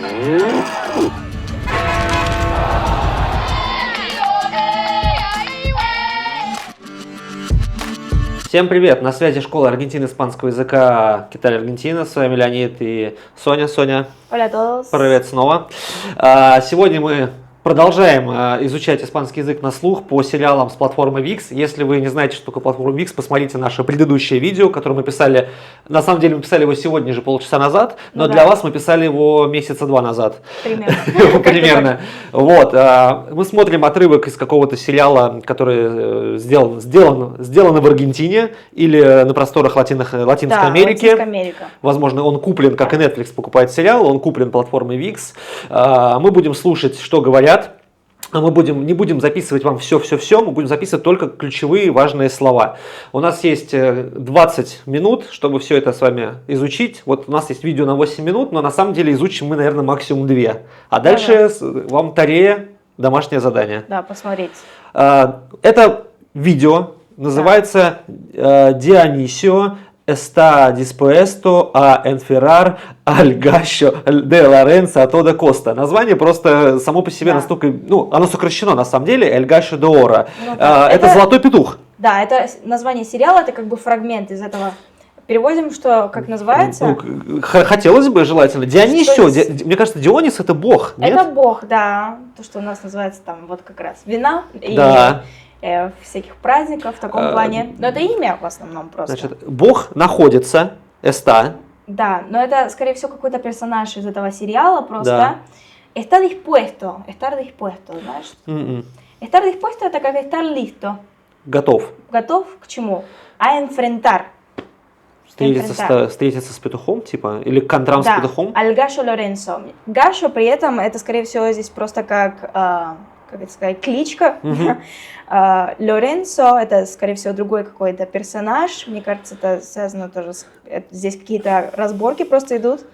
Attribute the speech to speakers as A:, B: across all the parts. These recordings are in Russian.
A: Всем привет! На связи школа Аргентины испанского языка Китай Аргентина. С вами Леонид и Соня. Соня,
B: Hola a todos.
A: привет снова. Сегодня мы продолжаем изучать испанский язык на слух по сериалам с платформы VIX. Если вы не знаете, что такое платформа VIX, посмотрите наше предыдущее видео, которое мы писали. На самом деле мы писали его сегодня же полчаса назад, но для вас мы писали его месяца 2 назад. Примерно. Вот. Мы смотрим отрывок из какого-то сериала, который сделан в Аргентине или на просторах Латинской Америки. Возможно, он куплен, как и Netflix покупает сериал, он куплен платформой VIX. Мы будем слушать, что говорят. Мы не будем записывать вам все, мы будем записывать только ключевые важные слова. У нас есть 20 минут, чтобы все это с вами изучить. Вот у нас есть видео на 8 минут, но на самом деле изучим мы, наверное, максимум 2. А дальше вам Тарея домашнее задание.
B: Да, посмотреть.
A: Это видео называется «Dionisio está dispuesto a enferrar al gallo de Lorenzo a toda costa». Название просто само по себе настолько, оно сокращено на самом деле, El gallo de oro. Это золотой петух.
B: Да, это название сериала, это как бы фрагмент из этого. Переводим, что как называется?
A: Хотелось бы, желательно. Дионисио, мне кажется, Дионис это бог, нет?
B: Это бог, да. То, что у нас называется там вот как раз вина и всяких праздников в таком плане. Но это имя в основном просто.
A: Значит, бог находится, эста.
B: Да, но это, скорее всего, какой-то персонаж из этого сериала просто. Está dispuesto, estar dispuesto, знаешь? Estar dispuesto это как estar listo.
A: Готов.
B: Готов к чему? A enfrentar.
A: Встретиться с петухом, типа, или контрам с петухом?
B: Al gallo Lorenzo. Gallo при этом, это, скорее всего, здесь просто как это сказать, кличка. Лоренцо, это, скорее всего, другой какой-то персонаж. Мне кажется, это связано тоже с... Здесь какие-то разборки просто идут.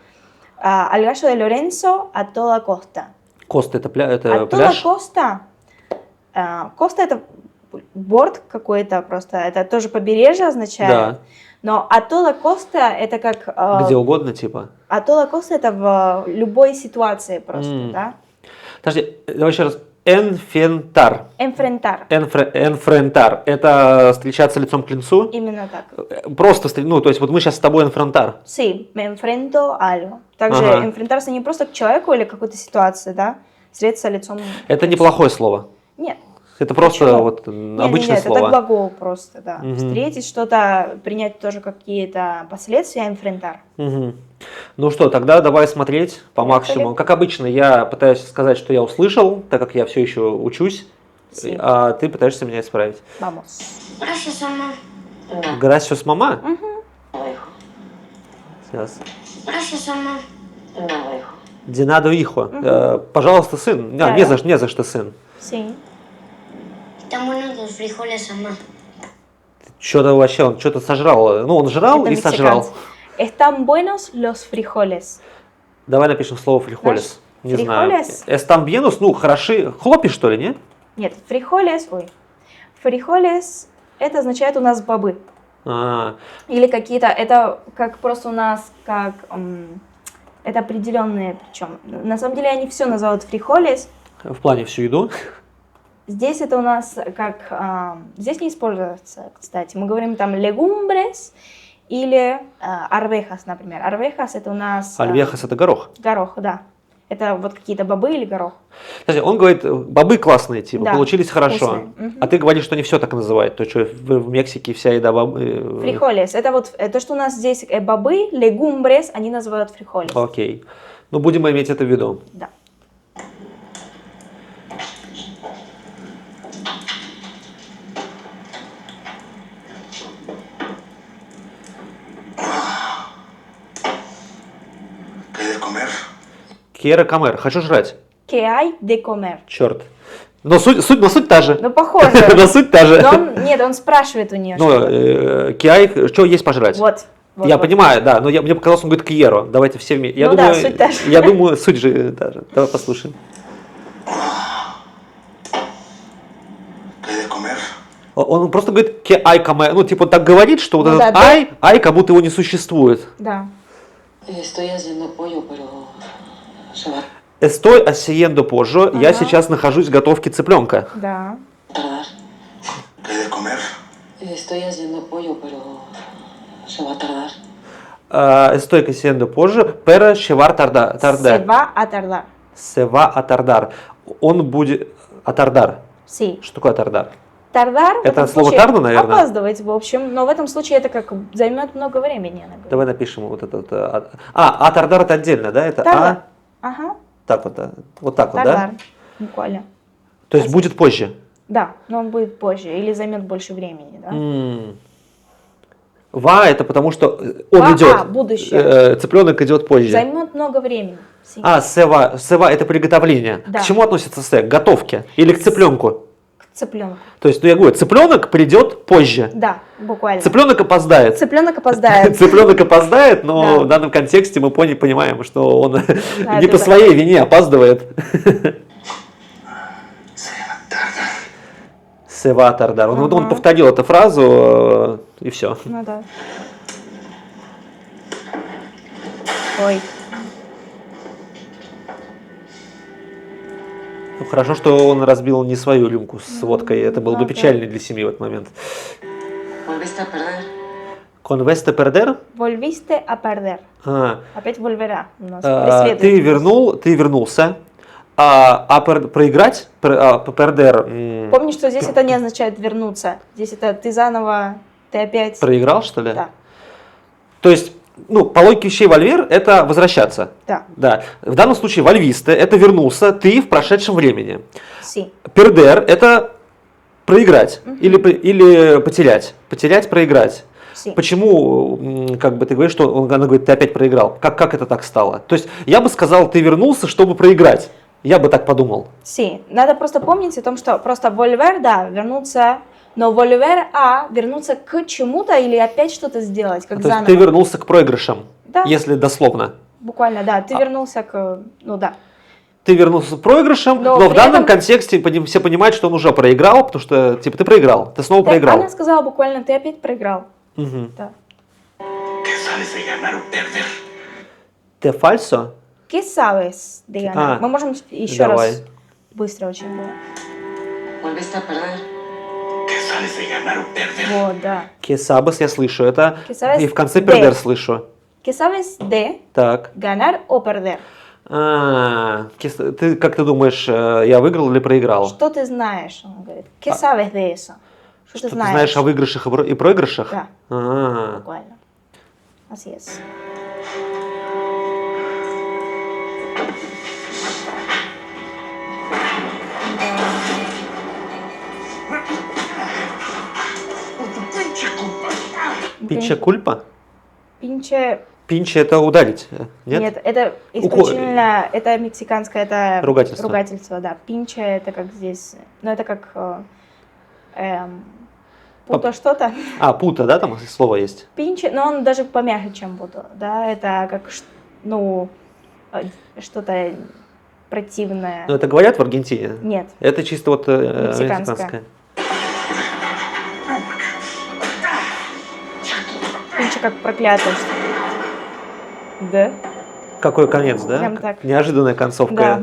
B: Al gallo de Lorenzo a toda costa.
A: Коста это пляж?
B: Toda costa. Коста это борт какой-то просто. Это тоже побережье означает. Да. Но a toda costa это как...
A: Где угодно, типа?
B: A toda costa это в любой ситуации просто, да?
A: Подожди, давай еще раз. Enfrentar. Enfrentar. Это встречаться лицом к лицу?
B: Именно так.
A: Просто, то есть вот мы сейчас с тобой enfrentar.
B: Sí, me enfrento a algo. Также enfrentarse не просто к человеку или к какой-то ситуации, да? Встретиться лицом.
A: Это неплохое слово.
B: Нет.
A: Это просто обычное слово.
B: Это глагол просто, да. Встретить что-то, принять тоже какие-то последствия, enfrentar.
A: Ну что, тогда давай смотреть по максимуму. Как обычно, я пытаюсь сказать, что я услышал, так как я все еще учусь, а ты пытаешься меня исправить.
B: Vamos.
C: Gracias, mamá.
A: Gracias, mamá? Сейчас.
C: Gracias, mamá.
A: De nada, hijo. Пожалуйста, сын. Не за что, сын.
B: Sí.
C: Están buenos los frijoles, mamá.
A: Что-то вообще, он что-то сожрал. Ну, он жрал и сожрал.
B: Están buenos los frijoles.
A: Давай напишем слово frijoles. Не знаю.
B: Frijoles?
A: Están bienos, хороши. Хлопья, что ли, нет?
B: Нет, frijoles, frijoles, это означает у нас бобы. Или какие-то, это как просто у нас, как, это определенные, причем, на самом деле они все называют frijoles.
A: В плане всю еду?
B: Здесь это у нас как, здесь не используется, кстати, мы говорим там legumbres или arvejas, например. Arvejas это у нас...
A: Arvejas это горох?
B: Горох, да. Это вот какие-то бобы или горох.
A: Подожди, он говорит, бобы классные, типа, да, получились хорошо.
B: Вкусные.
A: А ты говоришь, что не все так называют. То, что в Мексике вся еда бобы...
B: Frijoles. Это вот то, что у нас здесь бобы, legumbres, они называют frijoles.
A: Окей. Ну, будем иметь это в виду.
B: Да.
A: Quiero comer. Хочу жрать.
B: ¿Qué hay de comer?
A: Черт. Но суть та же.
B: Ну, похоже.
A: Но суть та же.
B: Нет, он спрашивает у нее.
A: Киай, что есть пожрать?
B: Вот.
A: Я понимаю, да, но мне показалось, он говорит Кьеро. Давайте все вместе.
B: Суть та же.
A: Я думаю, суть же та же. Давай послушаем. Он просто говорит «ке ай каме», ну типа так говорит, что вот этот ай как будто его не существует.
B: Да.
D: Estoy haciendo pollo, pero
A: Estoy haciendo pollo. Я
B: Ага.
A: сейчас нахожусь в готовке цыпленка.
B: Да.
D: Tardar.
E: ¿Qué hay de comer?
D: Estoy haciendo pollo, pero se va a tardar.
A: Estoy haciendo pollo, pero se va a tardar.
B: Se va a tardar.
A: Se va a tardar. Он будет... Атардар.
B: Sí.
A: Что такое атардар?
B: Тардар в
A: Это
B: этом
A: слово
B: случае
A: тарда, наверное?
B: опаздывать, в общем, но в этом случае это как займет много времени. Она говорит.
A: Давай напишем вот этот... атардар это отдельно, да? Это
B: Тардар. Ага.
A: так вот, вот так вот,
B: Тардар.
A: да?
B: Буквально.
A: То есть будет позже.
B: Да, но он будет позже или займет больше времени, да?
A: Ва это потому что он
B: Ва,
A: идет.
B: будущее.
A: Цыпленок идет позже.
B: Займет много времени. Си.
A: Сева это приготовление.
B: Да.
A: К чему относится се? К готовке или к цыпленку?
B: К цыпленку.
A: То есть, ну я говорю, цыпленок придет позже.
B: Да, буквально.
A: Цыпленок опоздает.
B: Цыпленок опоздает.
A: Цыпленок опоздает, но
B: Да.
A: в данном контексте мы понимаем, что он не
B: это
A: по
B: да.
A: своей вине опаздывает.
E: Se va a tardar.
A: Сева тардар. Он
B: Ага.
A: повторил эту фразу и все.
B: Ну да. Ой.
A: Ну, хорошо, что он разбил не свою рюмку с водкой. Это было бы
B: да.
A: печально для семьи в этот момент.
D: Volviste a perder.
A: Конвесте пердер?
B: Volviste a perder. Опять volverá. У нас
A: Ты вернулся. Проиграть? Пердер.
B: Помни, что здесь это не означает вернуться. Здесь это ты заново, ты опять.
A: Проиграл, что ли?
B: Да,
A: То есть, ну, по логике вещей вольвер это возвращаться.
B: да.
A: Да. В данном случае вольвисте это вернулся, ты в прошедшем времени.
B: Си.
A: Пердер это проиграть или потерять. Потерять, проиграть.
B: Си.
A: Почему, как бы ты говоришь, что она говорит, ты опять проиграл? Как это так стало? То есть я бы сказал, ты вернулся, чтобы проиграть. Я бы так подумал.
B: Си. Надо просто помнить о том, что просто volver, да, вернуться, но volver, вернуться к чему-то или опять что-то сделать, как
A: То есть
B: заново.
A: ты вернулся к проигрышам,
B: Да.
A: если дословно.
B: Буквально, да, ты вернулся к, ну да.
A: Ты вернулся к проигрышам,
B: Но
A: но в
B: при
A: данном
B: этом-
A: контексте все понимают, что он уже проиграл, потому что типа ты проиграл, ты снова проиграл.
B: Она сказала буквально, ты опять проиграл.
A: Мгм.
B: Да.
E: ¿Qué sabes de ganar o perder?
A: Те фальсо?
B: ¿Qué sabes de ganar? Мы можем еще
A: давай.
B: раз. Быстро очень было.
D: Volviste a perder.
E: ¿Qué sabes de ganar o perder?
B: Вот, да.
A: Кесабас я слышу, это
B: Que sabes
A: и в конце
B: de.
A: пердер слышу.
B: ¿Qué sabes de
A: Так.
B: ganar o perder?
A: Ты как ты думаешь, я выиграл или проиграл?
B: Что ты знаешь? Он говорит. ¿Qué sabes de eso? Что
A: Что
B: ты
A: ты знаешь о выигрышах и проигрышах?
B: Да.
A: А,
B: Буквально. Así es.
A: Пинча кульпа?
B: Пинче.
A: Пинча это ударить, нет?
B: Нет, это исключительно, это мексиканское, это
A: Ругательство.
B: да. Пинче это как здесь, ну это как путо что-то.
A: Пута, да, там слово есть?
B: Пинче, но он даже помягче, чем путо, да, это как, ну, что-то противное.
A: Ну это говорят в Аргентине?
B: Нет,
A: Это чисто вот
B: Мексиканское.
A: мексиканское.
B: пинче как проклятое что-то. Да?
A: Какой конец, да?
B: Прям так.
A: Неожиданная концовка.
B: Да.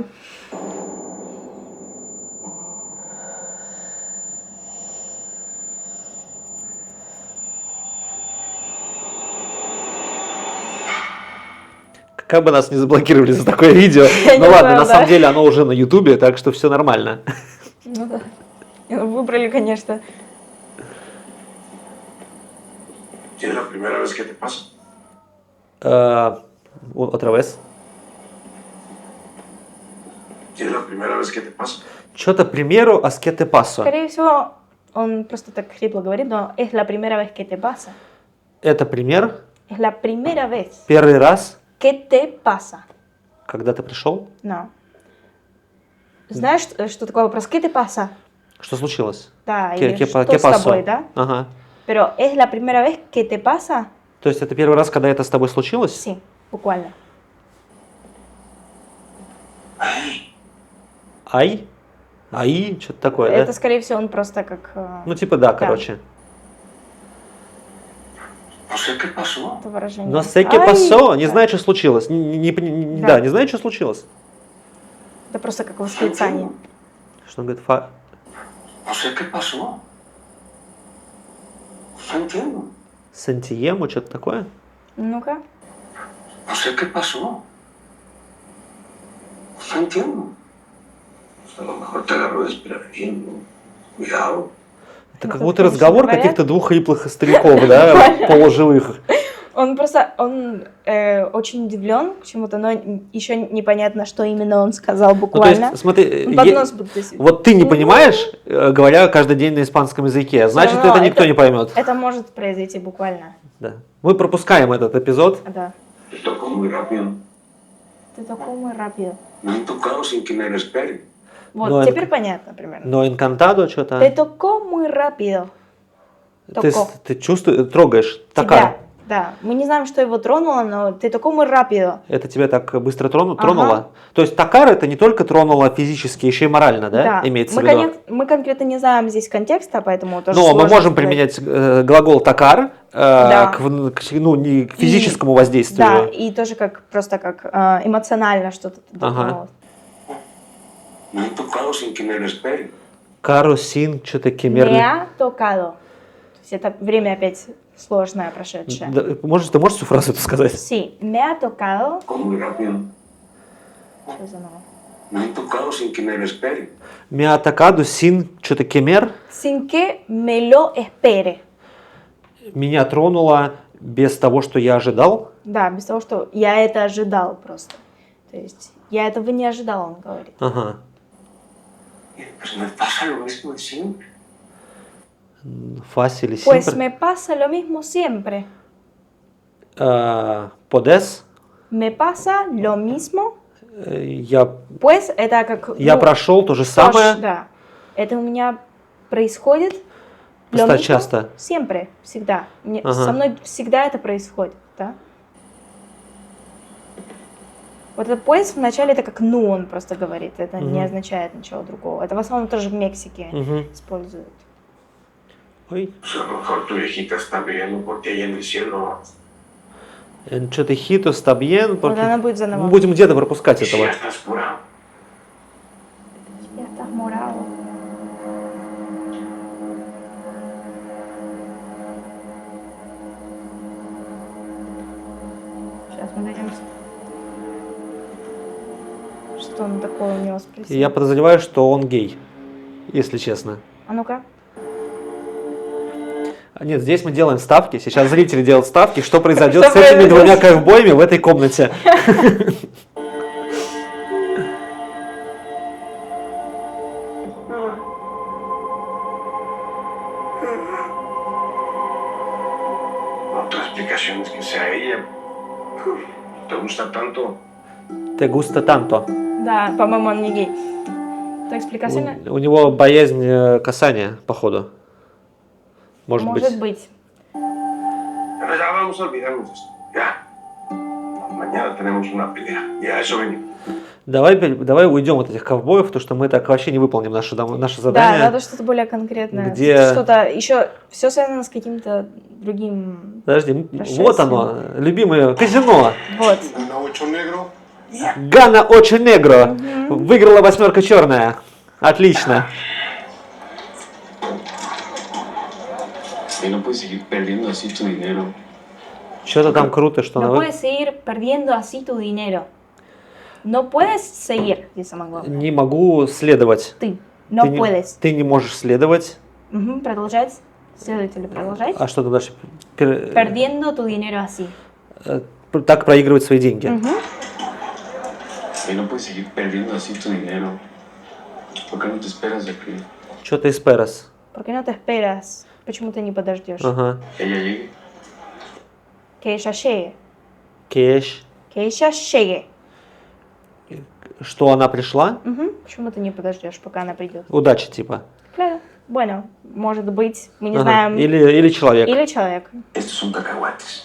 A: Как бы нас не заблокировали за такое видео.
B: Я
A: Ну
B: не
A: ладно,
B: знаю,
A: на
B: да.
A: самом деле оно уже на Ютубе, так что все нормально.
B: Ну да. Выбрали, конечно.
E: ¿Es la primera vez que te pasa?
A: Otra vez.
E: ¿Es la primera vez que te pasa?
A: Что-то примеру аскете пасо.
B: Скорее всего, он просто так хрипло говорит, но es la primera vez que te pasa.
A: Это пример.
B: Es la primera vez
A: Первый раз,
B: que te pasa.
A: когда ты пришел.
B: No. Знаешь, что такое вопрос? ¿Qué te pasa?
A: Что случилось?
B: Да,
A: ¿Qué-
B: или
A: qué
B: что
A: pa- qué
B: с тобой,
A: pasó?
B: да?
A: Ага.
B: Pero es la primera vez que te pasa.
A: То есть это первый раз, когда это с тобой случилось?
B: Sí, буквально.
E: Ay,
A: Ай? Аи? Что-то такое,
B: Это,
A: да?
B: скорее всего, он просто как...
A: Ну типа да, короче.
E: no sé qué pasó.
B: Это выражение.
A: Но секе
B: Ай,
A: пасо, не
B: да.
A: знаю, что случилось.
B: Да.
A: Да, не знаю, что случилось.
B: Это просто как восклицание.
A: Что он говорит?
E: No sé qué pasó. No entiendo.
A: Сантиему, что-то такое?
B: Ну-ка.
E: No sé qué pasó. No entiendo. A lo mejor te agarró desprevenido. Cuidado.
A: Это как
B: Это,
A: будто
B: конечно,
A: разговор
B: говорят.
A: каких-то двух хриплых стариков, да, полуживых.
B: Он просто, он очень удивлен к чему-то, но еще непонятно, что именно он сказал
A: Ну, то
B: буквально.
A: есть, смотри,
B: Он под нос будто себе.
A: вот ты не понимаешь, говоря каждый день на испанском языке, значит,
B: равно
A: это никто не поймет.
B: Это может произойти буквально.
A: Да. Мы пропускаем этот эпизод.
B: Да.
E: Te tocó muy rápido.
B: Ты такой muy rápido.
E: Me han tocado sin que me lo espere.
B: Вот,
A: Но
B: теперь понятно примерно.
A: Но инкантадо что-то...
B: Te tocó muy rápido. Tocó.
A: Ты чувствуешь, трогаешь,
B: Тебя.
A: такая.
B: Да. Мы не знаем, что его тронуло, но ты такой muy rápido.
A: Это тебя так быстро
B: Ага.
A: тронуло? То есть такар это не только тронуло физически, еще и морально, да? Имеется
B: Мы,
A: в виду?
B: мы конкретно не знаем здесь контекста, поэтому тоже
A: Но мы
B: сложно
A: можем
B: сказать.
A: применять глагол такар
B: Да.
A: ну, не к физическому воздействию.
B: Да, и тоже как просто как эмоционально что-то
A: Ага.
E: Me han tocado sin que me lo espere.
A: Карусин, что-то
B: Me
A: кемерли.
B: ha tocado. То есть это время опять сложное, прошедшее.
A: Да, ты можешь всю фразу эту сказать?
B: Sí, me ha tocado.
E: Tocó muy rápido.
B: Что за новое?
E: Me han tocado sin que me lo espere.
A: Миатакаду син, что-то кемер.
B: Sin que me lo espere.
A: Меня тронуло без того, что я ожидал.
B: Да, без того, что я это ожидал просто. То есть я этого не ожидал, он говорит.
A: Ага.
E: Pues me pasa lo mismo de siempre.
A: Фас или
B: Pues
A: симпр.
B: me pasa lo mismo siempre.
A: Подес.
B: Me pasa lo mismo.
A: Я
B: Pues это как...
A: Я прошел то же самое.
B: Да. Это у меня происходит. Lo
A: Просто
B: mismo
A: часто.
B: Siempre, всегда.
A: Ага.
B: Со мной всегда это происходит, да? Вот это pues в начале это как ну он просто говорит, это не означает ничего другого. Это в основном тоже в Мексике
A: Мгм.
B: используют.
A: Ой.
E: Pues a lo mejor tu viejita está viendo por ti ahí en el cielo.
A: Что-то хитос, табьен.
B: Вот она будет
A: Мы
B: заново.
A: будем где-то пропускать
E: Si
A: этого.
E: ya estás curado.
B: Ya estás morado. Сейчас мы найдем. Что он такое у него спросил?
A: Я подозреваю, что он гей, если честно.
B: А ну-ка.
A: Нет, здесь мы делаем ставки. Сейчас зрители делают ставки, что произойдет
B: Что
A: с этими
B: произойдет?
A: двумя ковбоями в этой комнате.
E: Otra explicación es que sea ella. ¿Te gusta tanto?
A: Te gusta tanto.
B: Да, по-моему, он не гей. То экспликационно?
A: У него боязнь касания, походу. Может быть.
B: быть.
E: Pero ya vamos a olvidarnos de esto. Ya. Mañana tenemos una pelea. Y a eso venimos.
A: Давай уйдем от этих ковбоев, потому что мы так вообще не выполним наше
B: Да,
A: задание.
B: надо что-то более конкретное.
A: Где-
B: Что-то еще, все связано с каким-то другим.
A: Подожди,
B: Прошествие.
A: вот оно, любимое казино.
B: Вот.
E: Una ocho negro.
A: Гана очень негро. Выиграла восьмерка черная. Отлично.
E: Y no puedes seguir perdiendo así tu dinero.
A: Что-то там круто, что
B: No
A: она...
B: puedes seguir perdiendo así tu dinero. No puedes seguir, dice самое главное.
A: Не могу следовать.
B: Ты. No
A: Ты не-
B: puedes.
A: Ты не можешь следовать.
B: Мгм, продолжать. Следователь, продолжать.
A: А что там дальше?
B: Perdiendo tu dinero así.
A: Так проигрывать свои деньги.
B: Мгм.
E: Y no puedes seguir perdiendo así tu dinero. ¿Por qué no te esperas de que
A: Что ты esperas?
B: ¿Por qué no te esperas? Почему ты не подождешь?
A: Ага.
E: ella llegue?
B: Que ella llegue.
A: Кеш.
B: Que ella llegue.
A: Что она пришла?
B: Мгм. Почему ты не подождешь, пока она придет?
A: Удачи, типа.
B: Claro. Bueno, может быть, мы не
A: Ага.
B: знаем.
A: Или человек.
B: Или человек.
E: Estos son cacahuates.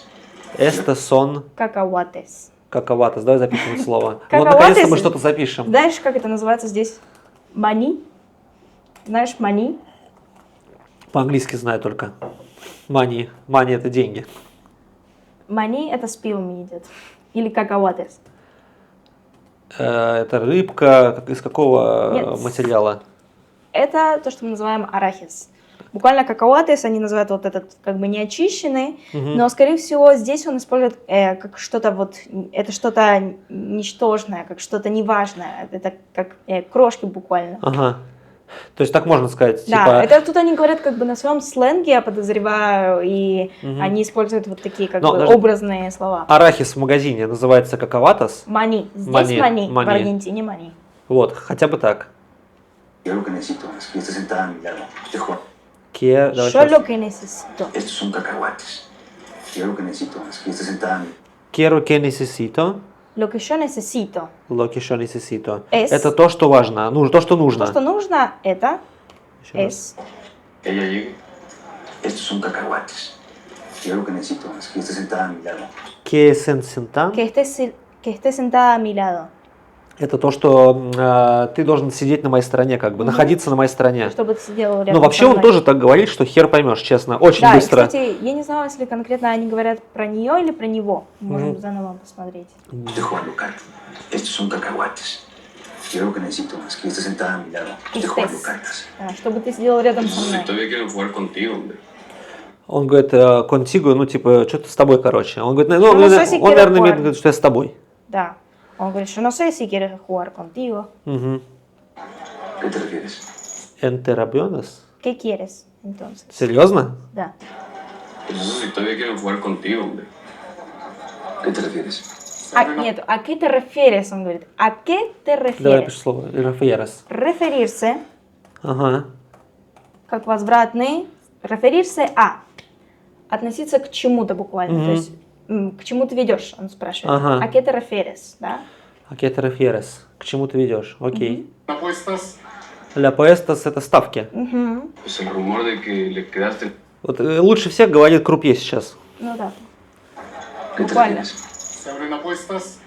A: Эста сон
B: Какауатес.
A: каковатос. Давай запишем это слово. Вот
B: Каковатос?
A: наконец-то мы что-то запишем.
B: Знаешь, как это называется здесь? Мани. Знаешь, мани?
A: По-английски знаю только. Мани. Мани это деньги.
B: Мани это с пивом едят. Или какауатес.
A: Это рыбка, из какого
B: Нет.
A: материала?
B: Это то, что мы называем арахис. Буквально какаотес, они называют вот этот как бы неочищенный, но, скорее всего, здесь он использует как что-то вот, это что-то ничтожное, как что-то неважное, это как крошки буквально.
A: Ага. То есть так можно сказать,
B: Да,
A: типа...
B: это тут они говорят как бы на своем сленге, я подозреваю, и они используют вот такие как
A: Но
B: бы
A: даже
B: образные слова.
A: Арахис в магазине называется какаватос.
B: Мани. Здесь мани, в
A: мани.
B: Аргентине мани.
A: Вот, хотя бы так.
E: Yo lo que necesito es que esté sentada a mi lado. Usted Juan.
A: Давай
B: Yo
A: щас.
B: lo que necesito.
E: Estos son cacahuates. Yo lo que necesito es que esté sentada a mi
A: Quiero que necesito.
B: Lo que yo necesito.
A: Lo que yo necesito.
B: Es.
A: Это то, что важно. То, что нужно.
B: То, что нужно, это
A: Еще раз.
B: es.
E: Ella llegue. Estos son cacahuates. Yo lo que necesito es que esté sentada a mi lado.
A: Que senta.
B: Que esté sentada a mi lado.
A: Это то, что ты должен сидеть на моей стороне, как бы, находиться на моей стороне.
B: Чтобы ты сидел рядом.
A: Ну, вообще
B: со
A: он
B: мной.
A: тоже так говорит, что хер поймешь, честно. Очень
B: Да, и,
A: быстро.
B: кстати, я не знала, если конкретно они говорят про нее или про него. Можем заново посмотреть.
E: Estoy jugando cartas. Estos son cacahuates. Yo lo que necesito es que esté sentada a mi lado. Estoy jugando
B: Estés.
E: cartas.
B: Да, чтобы ты сидел рядом со мной.
E: Todavía quieren jugar contigo, hombre.
A: Он говорит, контигу, ну, типа, что-то с тобой, короче. Он говорит, ну,
B: Ну,
A: он,
B: no sé si
A: он,
B: quiero
A: наверное,
B: jugar.
A: имеет в виду, что я с тобой.
B: Да. Он говорит, yo no sé si quieres jugar contigo.
A: Угу.
E: ¿Qué te refieres?
A: Enterabiones?
B: ¿Qué quieres, entonces?
A: Серьезно?
B: Да.
E: Pues eso si todavía quieren jugar contigo, hombre. ¿Qué te refieres?
B: Нет, ¿a qué te refieres? Он говорит, ¿a qué te
A: Давай
B: refieres?
A: пиши слово. Рафаерес.
B: Referirse,
A: Ага.
B: как возвратный, referirse a. Относиться к чему-то буквально. То есть, к чему ты ведешь, он спрашивает.
A: Ага.
B: ¿A qué te refieres? Да?
A: А que te refieres? К чему ты ведешь? Окей.
E: Apuestas.
A: Ля поэстас это ставки.
B: Мгм.
E: Pues el rumor de que le quedaste.
A: Вот лучше всех говорит крупье сейчас.
B: Ну да.
E: ¿Qué te
B: Буквально.
E: refieres? Se abren apuestas.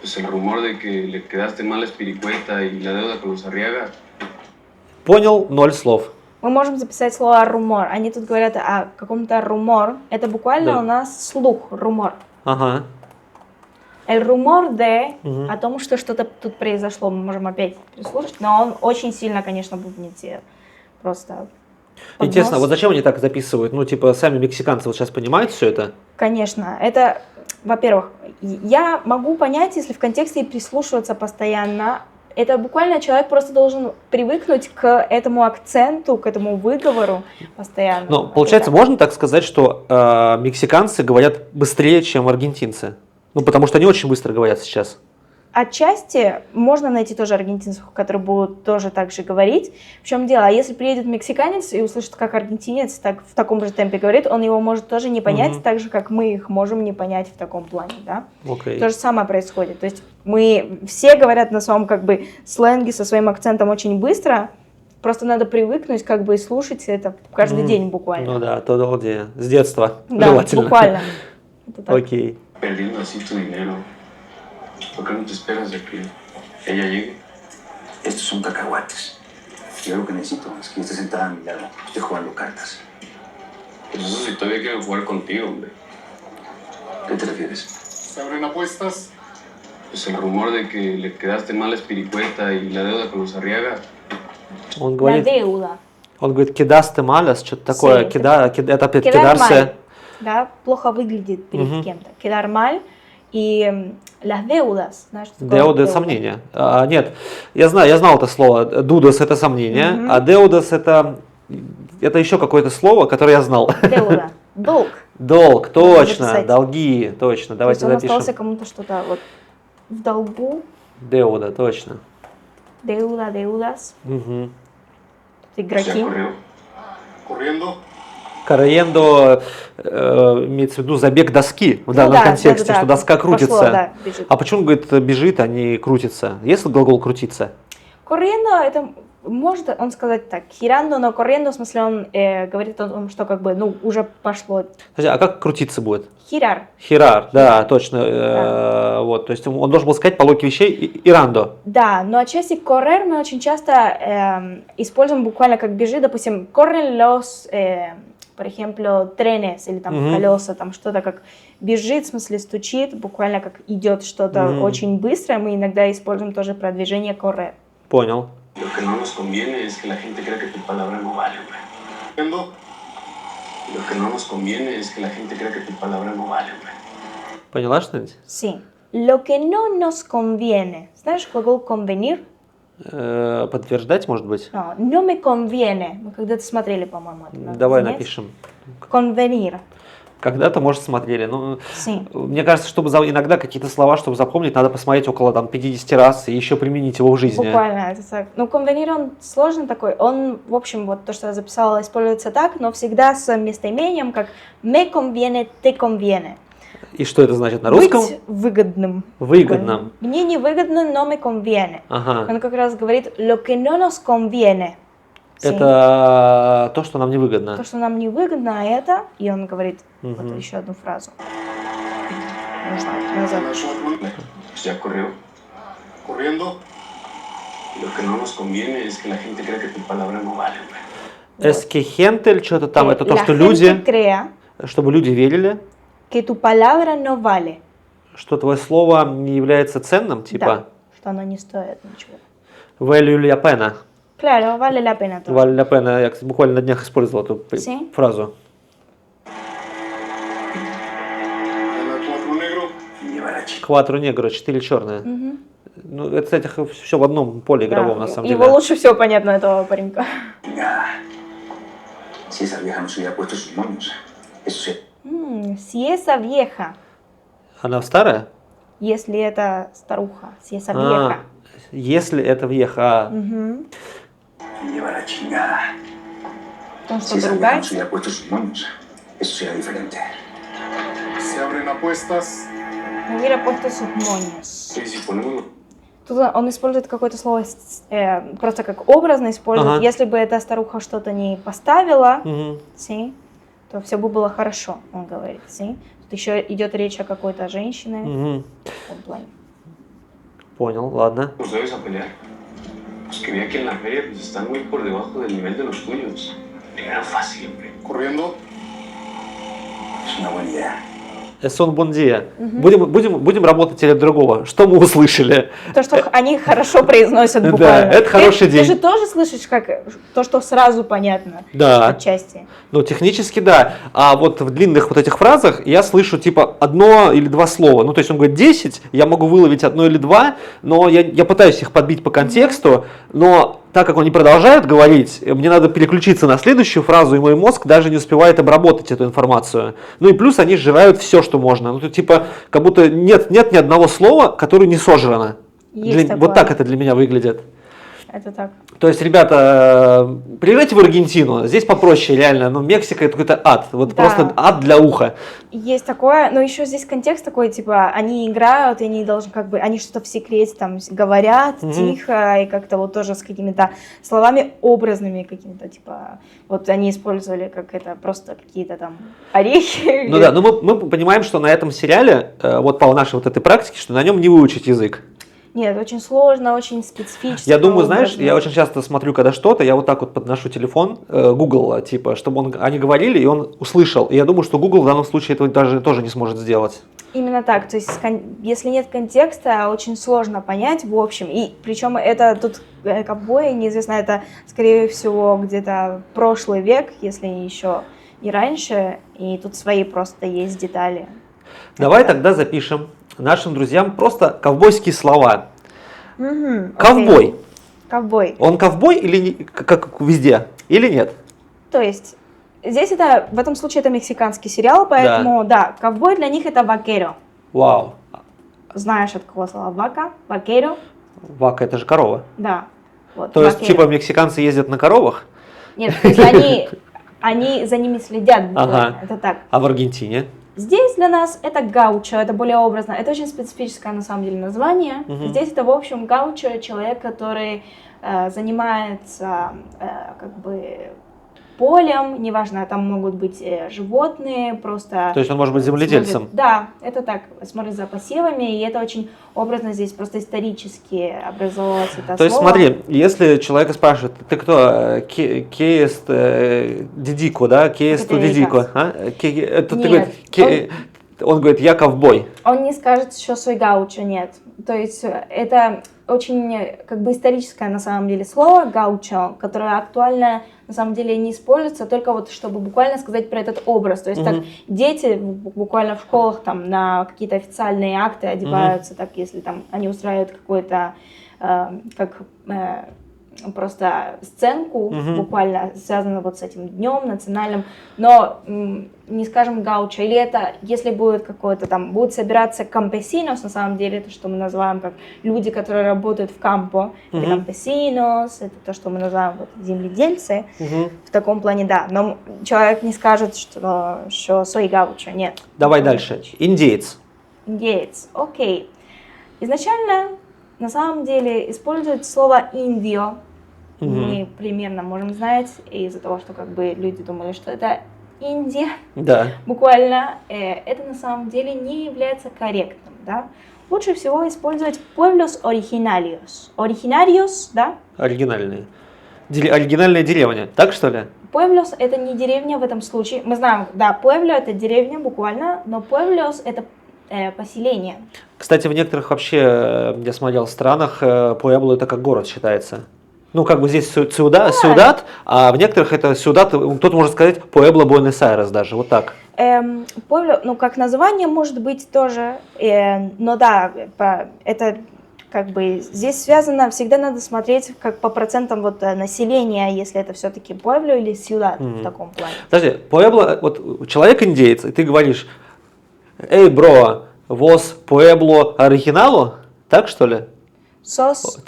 E: Pues el rumor de que le quedaste mal a Espiricueta y la deuda con los Arriaga.
A: Понял, 0 слов.
B: Мы можем записать слово румор. Они тут говорят о каком-то румор. Это буквально
A: Да.
B: у нас слух, румор.
A: Ага.
B: El rumor de о том, что что-то тут произошло. Мы можем опять прислушать, но он очень сильно, конечно, бубнит тебе. Просто под
A: Интересно,
B: нос.
A: вот зачем они так записывают? Ну, типа, сами мексиканцы вот сейчас понимают все это?
B: Конечно, это, во-первых, я могу понять, если в контексте прислушиваться постоянно. Это буквально человек просто должен привыкнуть к этому акценту, к этому выговору постоянно.
A: Ну, получается,
B: Это-
A: можно так сказать, что мексиканцы говорят быстрее, чем аргентинцы? Ну, потому что они очень быстро говорят сейчас.
B: Отчасти можно найти тоже аргентинцев, которые будут тоже так же говорить. В чем дело? А если приедет мексиканец и услышит, как аргентинец так, в таком же темпе говорит, он его может тоже не понять, так же, как мы их можем не понять в таком плане, да?
A: Окей.
B: То же самое происходит. То есть мы все говорят на своем как бы сленге со своим акцентом очень быстро, просто надо привыкнуть как бы и слушать это каждый день буквально.
A: Ну да, то долде. С детства.
B: Да,
A: Желательно.
B: буквально. Это так.
A: Окей.
E: Perdiendo así tu dinero. ¿Por qué no te esperas de que ella llegue? Estos son cacahuates. Yo lo que necesito es que esté sentada a mi lado. Estoy jugando cartas. Pues eso si todavía quieren jugar contigo, hombre. ¿Qué te refieres? Se abren apuestas. Pues el rumor de que le quedaste mal a Espiricueta y la deuda con los Arriaga.
A: Он
B: La
A: говорит,
B: deuda.
A: он говорит, кидасте малес, что-то такое.
B: Sí,
A: Это опять
B: Quedar
A: кидарсе.
B: mal, да, плохо выглядит перед кем-то. Quedar mal. И las deudas, знаешь, что такое
A: Деудес
B: deuda?
A: сомнения. Нет, я знал это слово. Дудос это сомнение, а деудес это еще какое-то слово, которое я знал.
B: Deuda. Долг.
A: Долг, точно,
B: записать.
A: долги, точно.
B: То есть
A: Давайте
B: он остался
A: запишем.
B: кому-то что-то вот в долгу.
A: Деуда, точно.
B: Deuda, deudas.
A: Угу.
E: ¿Se
B: Игроки.
E: corrió? Corriendo.
A: Караендо имеется в виду забег доски в данном
B: да,
A: контексте,
B: да,
A: что доска крутится.
B: пошло, да, бежит.
A: А почему, говорит, бежит, а не крутится? Есть глагол крутиться?
B: Corriendo, это может он сказать так, girando, но corriendo, в смысле он говорит о том, что как бы, ну, уже пошло.
A: Подожди, а как крутиться будет?
B: Girar.
A: Хирар, да, точно. Вот, то есть он должен был сказать по логике вещей ирандо.
B: Да, но отчасти correr мы очень часто используем буквально как бежи, допустим, corren los, por ejemplo, trenes или там колеса, там что-то как бежит, в смысле стучит, буквально как идет что-то очень быстро. Мы иногда используем тоже про движение correr.
A: Понял.
E: Lo que no nos conviene es que la gente crea que tu palabra no vale, hombre. Lo que no nos conviene es que la gente crea que tu palabra no vale, hombre.
A: Поняла что-нибудь?
B: Sí. Lo que no nos conviene. Знаешь глагол convenir?
A: Подтверждать, может быть?
B: No me conviene. Мы когда-то смотрели, по-моему, это.
A: Давай напишем.
B: Convenir.
A: Когда-то, может, смотрели. Ну,
B: Sí.
A: мне кажется, чтобы иногда какие-то слова, чтобы запомнить, надо посмотреть около 50 раз и еще применить его в жизни.
B: Буквально, это так. Ну, convenir, он сложный такой. Он, в общем, вот то, что я записала, используется так, но всегда с местоимением, как me conviene, te conviene.
A: И что это значит на русском?
B: Быть выгодным.
A: Выгодным.
B: Мне не выгодно, но me conviene.
A: Ага.
B: Он как раз говорит lo que no nos conviene. Sí.
A: Это то, что нам не выгодно.
B: То, что нам не выгодно, это, и он говорит вот еще одну фразу. Нужно назад.
E: Pues ya corrió. Corriendo. Lo que no nos conviene es que la gente crea que tu palabra no vale, hombre.
A: Эскехентель, что-то там, это то,
B: La
A: что
B: gente
A: люди,
B: crea
A: чтобы люди верили,
B: que tu palabra no vale.
A: что твое слово не является ценным,
B: Да,
A: типа
B: что оно не стоит ничего.
A: value la pena.
B: Claro, vale la pena todo.
A: Value la pena, я, кстати, буквально на днях использовал эту
B: Sí.
A: фразу. Кватру негро, 4 черные. Ну, это, кстати, все в одном поле игровом, на самом
B: Его
A: деле.
B: лучше всего понятно, этого паренька.
E: Si esa vieja no se hubiera puesto sus moños, eso sí.
B: Si esa vieja,
A: Она старая?
B: если это старуха, si esa vieja.
A: Если это вьеха.
E: Lleva la chingada.
B: Потому
E: Si
B: что
E: esa vieja
B: другая.
E: no se hubiera puesto sus moños, eso sería diferente.
F: Se abren apuestas.
B: Hubiera puesto sus moños.
E: Sí, si ponemos
B: Тут он использует какое-то слово, просто как образно использует.
A: Ага.
B: Если бы эта старуха что-то не поставила,
A: Мгм.
B: си, то все бы было хорошо, он говорит. Си. Тут еще идет речь о какой-то женщине.
A: Мгм.
B: В этом плане.
A: Понял, ладно.
E: los debes a pelear. Pues que vea que en la feria pues, están muy por debajo del nivel de los tuyos. Dinero fácil, hombre.
F: Corriendo.
E: Es una buena idea.
A: Эсон Бондия. Будем работать или другого. Что мы услышали?
B: То, что они хорошо произносят
A: Да,
B: буквально.
A: это хороший день.
B: Ты же тоже слышишь, как то, что сразу понятно
A: Да.
B: отчасти.
A: Ну, технически да. А вот в длинных вот этих фразах я слышу типа одно или два слова. Ну, то есть он говорит 10, я могу выловить одно или два, но я пытаюсь их подбить по контексту, но так как он не продолжает говорить, мне надо переключиться на следующую фразу, и мой мозг даже не успевает обработать эту информацию. Ну и плюс они сжирают все, что можно. Ну, то, типа, как будто нет ни одного слова, которое не сожрано.
B: Есть такое.
A: Вот так это для меня выглядит.
B: Это так.
A: То есть, ребята, приезжайте в Аргентину, здесь попроще реально, но Мексика это какой-то ад, вот
B: Да.
A: просто ад для уха.
B: Есть такое, но еще здесь контекст такой, типа, они играют, и они должны как бы, они что-то в секрете там говорят тихо, и как-то вот тоже с какими-то словами образными какими-то, типа, вот они использовали как это, просто какие-то там орехи.
A: Ну да, но мы понимаем, что на этом сериале, вот по нашей вот этой практике, что на нем не выучить язык.
B: Нет, очень сложно, очень специфично.
A: Я думаю, знаешь, я очень часто смотрю, когда что-то, я вот так вот подношу телефон, Google, типа, чтобы они говорили, и он услышал. И я думаю, что Google в данном случае этого даже тоже не сможет сделать.
B: Именно так, то есть если нет контекста, очень сложно понять в общем, и причем это тут ковбои, неизвестно, это скорее всего где-то прошлый век, если еще и раньше, и тут свои просто есть детали.
A: Давай тогда запишем нашим друзьям просто ковбойские слова. Ковбой.
B: Окей. Ковбой.
A: Он ковбой или как везде, или нет?
B: То есть здесь это, в этом случае это мексиканский сериал, поэтому да, ковбой для них это вакеро.
A: Вау.
B: Знаешь от какого слова? Вака, вакеро,
A: Вака это же корова.
B: да. Вот,
A: То есть,
B: vaquero.
A: типа, мексиканцы ездят на коровах,
B: Нет, то есть они за ними следят, буквально.
A: Ага.
B: Это так.
A: а в Аргентине?
B: Здесь для нас это гаучо, это более образно, это очень специфическое на самом деле название. Здесь это в общем гаучо, человек, который занимается как бы полем, неважно, там могут быть животные, просто...
A: То есть он может быть земледельцем?
B: смотрит- Да, это так, смотрит за посевами, и это очень образно здесь просто исторически образовалось это
A: То есть
B: слово.
A: смотри, если человека спрашивают, ты кто? Кеест Дидико, да? Кеест
B: Это
A: Дидико.
B: американцы.
A: Это ты
B: Нет,
A: говоришь, Он говорит, я ковбой.
B: Он не скажет, что soy gaucho, нет. То есть это очень как бы историческое на самом деле слово гаучо, которое актуально на самом деле не используется, только вот чтобы буквально сказать про этот образ. То есть так дети буквально в школах там на какие-то официальные акты одеваются, так если там они устраивают какой-то просто сценку, буквально связанную вот с этим днем национальным, но не скажем гаучо, или это, если будет какое-то там, будут собираться кампесинос, на самом деле, это что мы называем как люди, которые работают в кампо, это кампесинос, это то, что мы называем вот, земледельцы, в таком плане, да, но человек не скажет, что soy гаучо, нет.
A: Давай дальше. Индеец.
B: Индеец, окей. Изначально на самом деле используют слово «индио». Мы примерно можем знать из-за того, что как бы люди думали, что это Индия.
A: Да.
B: Буквально это на самом деле не является корректным. Да? Лучше всего использовать pueblos originarios. Originarios, да?
A: Оригинальные. Оригинальная деревня. Так что ли?
B: Pueblos это не деревня в этом случае. Мы знаем, да, pueblo это деревня буквально, но pueblos это поселение.
A: Кстати, в некоторых вообще, я смотрел, странах Пуэбло это как город считается. Ну, как бы здесь Сьюдад, а в некоторых это Сьюдад, кто-то может сказать Пуэбло Буэнос-Айрес даже, вот так.
B: Pueblo, ну, как название может быть тоже, но да, это как бы здесь связано, всегда надо смотреть как по процентам вот населения, если это все-таки Pueblo или Сьюдад в таком плане.
A: Подожди, Пуэбло, вот человек индеец, и ты говоришь, эй, бро, вос Пуэбло оригиналу? Так что ли?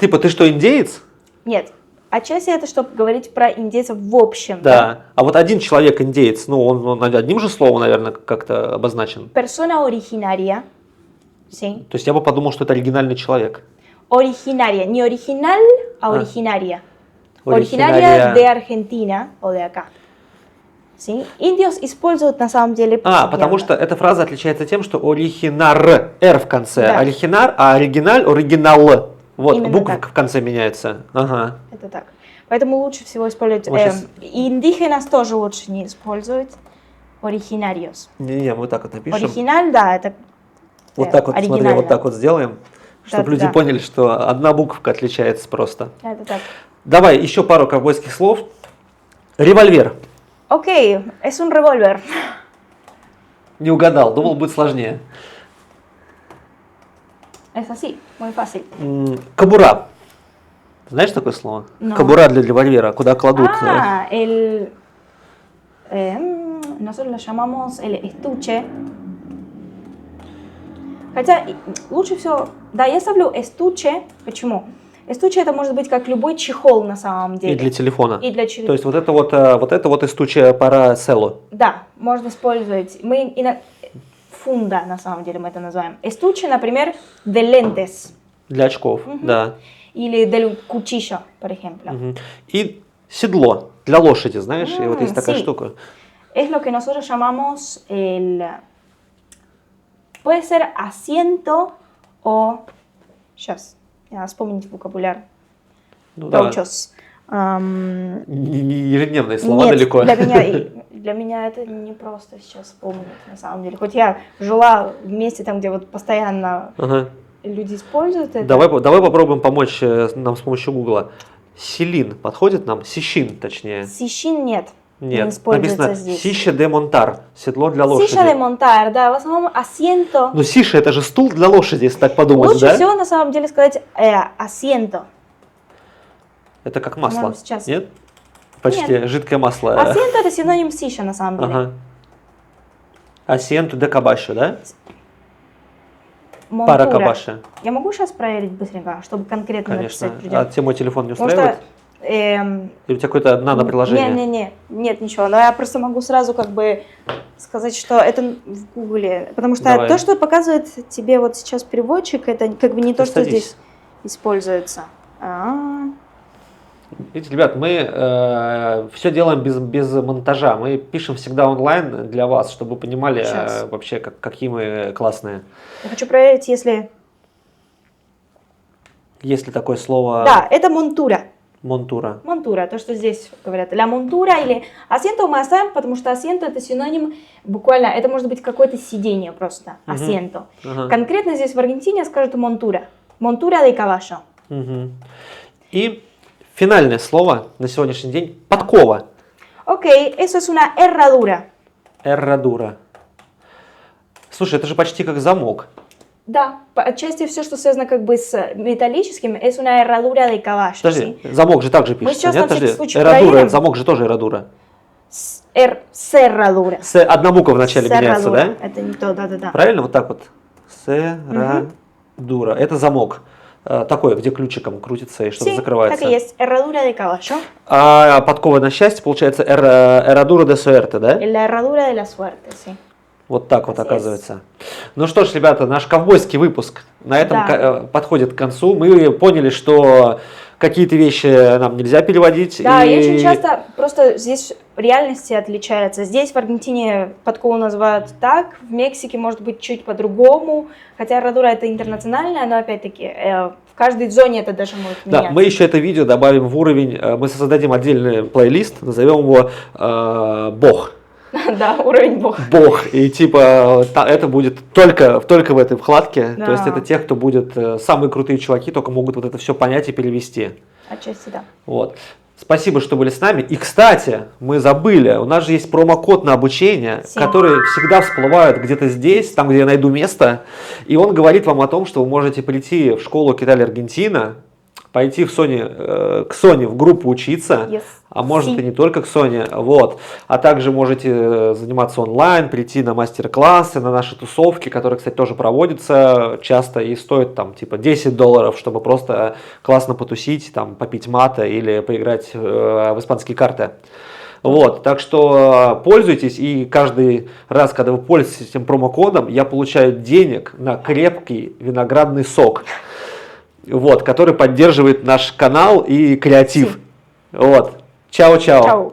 A: Типа, ты что, индеец?
B: Нет. Отчасти это, чтобы говорить про индейцев в общем.
A: Да. А вот один человек индеец, ну, он одним же словом, наверное, как-то обозначен.
B: Persona originaria. Sí.
A: То есть я бы подумал, что это оригинальный человек.
B: Originaria. Не оригиналь, а originaria. Originaria de Argentina o de acá. ¿Sí? Индиос используют на самом деле повсеместно.
A: Потому что эта фраза отличается тем, что оригинар, р в конце,
B: да.
A: оригинар, а оригиналь, оригинал. Вот,
B: именно
A: буквы
B: так.
A: в конце меняются. Ага.
B: Это так. Поэтому лучше всего использовать... Индígenas тоже лучше не использовать. Originarios.
A: Не-не, мы вот так вот напишем.
B: Оригиналь, да, это
A: Вот так вот, смотри, вот так вот сделаем, чтобы люди поняли, что одна буковка отличается просто.
B: Это так.
A: Давай еще пару ковбойских слов. Револьвер.
B: Окей, es un revólver.
A: Не угадал, думал, будет сложнее.
B: Es así, muy fácil.
A: Кобура. Знаешь такое слово?
B: No.
A: Кобура для револьвера, куда кладут.
B: Nosotros lo llamamos el estuche. Хотя лучше всего, да, я ставлю estuche. Почему? Estuche это может быть как любой чехол на самом деле.
A: И для телефона.
B: И для телефона.
A: То есть вот это вот estuche para cello.
B: Да, можно использовать. Фунда, на самом деле мы это называем. Estuche, например, de lentes.
A: Для очков, да.
B: Или del cuchillo, por ejemplo.
A: И седло для лошади, знаешь, и вот есть такая штука.
B: Es lo que nosotros llamamos puede ser asiento o... Сейчас, я вспомнить вокабуляр.
A: Ну,
B: Gauchos.
A: Не ежедневные слова
B: Нет,
A: далеко.
B: для меня это не просто сейчас вспомнить, на самом деле. Хоть я жила в месте, там, где вот постоянно люди используют это.
A: Давай попробуем помочь нам с помощью Гугла. Селин подходит нам? Сичин, точнее.
B: Сичин нет.
A: Нет,
B: не используется
A: написано
B: здесь.
A: сиша де монтар, седло для лошади.
B: Сиша де монтар, да, в основном asiento.
A: Ну сиша это же стул для лошади, если так подумать,
B: Лучше
A: да?
B: всего на самом деле сказать asiento.
A: Это как масло,
B: По-моему, сейчас.
A: нет? Почти
B: Нет.
A: жидкое масло.
B: Asiento это синоним сиша на самом деле.
A: Ага. Асиенту де кабашо, да?
B: Монтура.
A: Пара кабаши.
B: Я могу сейчас проверить быстренько, чтобы конкретно
A: Конечно.
B: написать людям?
A: А тебе мой телефон не
B: Потому
A: устраивает?
B: что
A: Или у тебя какое-то нано-приложение?
B: нет ничего, но я просто могу сразу как бы сказать, что это в Гугле, потому что
A: Давай.
B: то, что показывает тебе вот сейчас переводчик, это как бы не то, что
A: садись.
B: здесь используется.
A: Видите, ребят, мы все делаем без монтажа. Мы пишем всегда онлайн для вас, чтобы вы понимали вообще, какие мы классные.
B: Я хочу проверить, если...
A: Есть ли такое слово?
B: Да, это монтура.
A: Монтура.
B: Монтура, то, что здесь говорят. La montura или asiento más, потому что asiento это синоним буквально, это может быть какое-то сидение просто, asiento.
A: Ага.
B: Конкретно здесь в Аргентине скажут montura. Montura de caballo.
A: Мгм. И финальное слово на сегодняшний день – подкова.
B: Ok, eso es una herradura.
A: Эррадура. Слушай, это же почти как замок.
B: Да, отчасти все, что связано как бы с металлическим, es una herradura de caballo.
A: Подожди,
B: ¿sí?
A: замок же так же пишется,
B: сейчас
A: нет?
B: на всякий
A: Подожди,
B: случай
A: эррадура,
B: проверим.
A: замок же тоже эррадура.
B: Cerradura.
A: Одна буква вначале меняется, да?
B: Cerradura. Это не то, да-да-да.
A: Правильно? Вот так вот. Серрадура. Это замок. Такой, где ключиком крутится и что-то
B: Sí,
A: закрывается.
B: так и есть. Herradura de caballo.
A: А подкова на счастье, получается, эррадура де суэрте, да?
B: La herradura de la suerte, sí.
A: Вот так вот
B: Здесь.
A: оказывается. Ну что ж, ребята, наш ковбойский выпуск на этом
B: Да.
A: подходит к концу. Мы поняли, что какие-то вещи нам нельзя переводить.
B: Да, и очень часто просто здесь реальности отличаются. Здесь в Аргентине подкову называют так, в Мексике может быть чуть по-другому. Хотя herradura это интернациональная, но опять-таки в каждой зоне это даже может
A: Да,
B: меняться.
A: мы еще это видео добавим в уровень, мы создадим отдельный плейлист, назовем его «Бог».
B: Да, уровень бог.
A: Бог. И типа это будет только в этой вкладке.
B: Да.
A: То есть это те, кто будет, самые крутые чуваки, только могут вот это все понять и перевести.
B: Отчасти да.
A: Вот. Спасибо, что были с нами. И, кстати, мы забыли, у нас же есть промокод на обучение, который всегда всплывает где-то здесь, там, где я найду место. И он говорит вам о том, что вы можете прийти в школу Китали-Аргентина, пойти к Соне в группу учиться,
B: Yes.
A: а может
B: Si.
A: и не только к Соне, вот. А также можете заниматься онлайн, прийти на мастер-классы, на наши тусовки, которые, кстати, тоже проводятся часто и стоят там типа $10, чтобы просто классно потусить, там, попить мата или поиграть в испанские карты. Вот, так что пользуйтесь, и каждый раз, когда вы пользуетесь этим промокодом, я получаю денег на крепкий виноградный сок, вот, который поддерживает наш канал и креатив. Вот. Чао-чао.
B: Чао.